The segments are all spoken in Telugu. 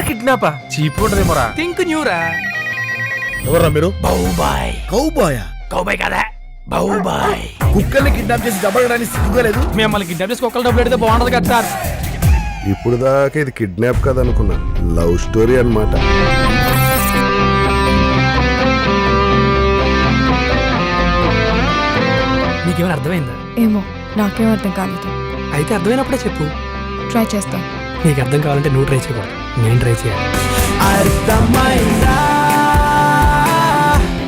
కిడ్నాపా చీప్ ఉంటదేమోరా. థింక్ న్యూరా. ఎవర్రా మీరు? బౌబాయ్. కౌబాయ్. కౌబాయ్ కదా, బౌబాయ్. కుక్కల్ని కిడ్నాప్ చేసి డబ్బడానికి సిగ్గులేదు. మిమ్మల్ని కిడ్నాప్ చేసి కుక్కలు డబ్బులు పెడితే బాగుంటది కదా సార్. ఇప్పుడు దాకా ఇది కిడ్నాప్ కదనుకున్నా, లవ్ స్టోరీ అన్నమాట. నీకేమైనా అర్థమైందా? ఏమో నాకేం అర్థం కాలేదు. అయితే అర్థమైనప్పుడే చెప్పు. ట్రై చేస్తా. నీకు అర్థం కావాలంటే నువ్వు ట్రై చేయకూడదు, నేను ట్రై చేయాలి.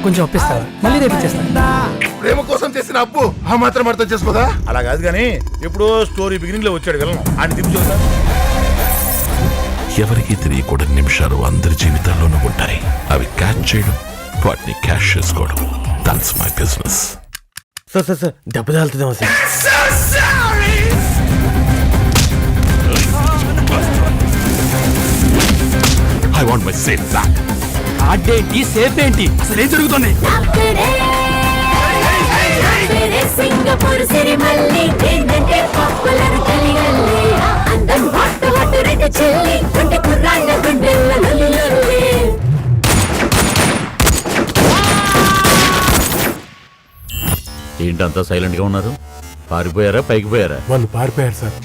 కొంచెం ఒప్పిస్తావా? మళ్ళీ రేపు ఇచ్చేస్తా. ప్రేమ కోసం చేసిన అప్పు ఆ మాత్రం అర్థం చేసుకోదా? అలా కాదు కానీ ఎప్పుడో స్టోరీ బిగినింగ్ లో వచ్చాడు వెళ్ళను అని తిప్పి చూద్దా. ఎవరికి తెలియకూడని నిమిషాలు అందరి జీవితాల్లోనూ ఉంటాయి. అవి క్యాచ్ చేయడం, వాటిని క్యాష్ చేసుకోవడం, దట్స్ మై బిజినెస్. సార్ దెబ్బ తాగుతుందేమో sir. I want my safe back. అదేంటి సేఫ్ ఏంటి? అసలు ఏం జరుగుతుంది? సింగపూర్ సిరిమల్లి ఏంటంటే పాపులర్ కలిగల్లి అందం హట్ హట్ రెడ్ చెల్లి గుండె కుర్రాళ్ళ గుండెల్ల లొల్లి. ఏంటంతా సైలెంట్ గా ఉన్నారు? పారిపోయారా? పైకి పోయారా? వాళ్ళు పారిపోయారు సార్.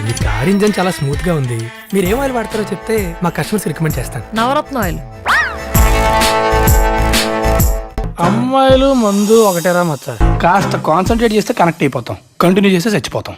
మీ కార్ ఇంజన్ చాలా స్మూత్ గా ఉంది. మీరు ఏం ఆయిల్ వాడతారో చెప్తే మా కస్టమర్స్ రికమెండ్ చేస్తాను. నవరత్న ఆయిల్. అమ్మాయిలు మందు ఒకటేరా మచ్చ. కాస్త కాన్సన్ట్రేట్ చేస్తే కనెక్ట్ అయిపోతాం, కంటిన్యూ చేస్తే చచ్చిపోతాం.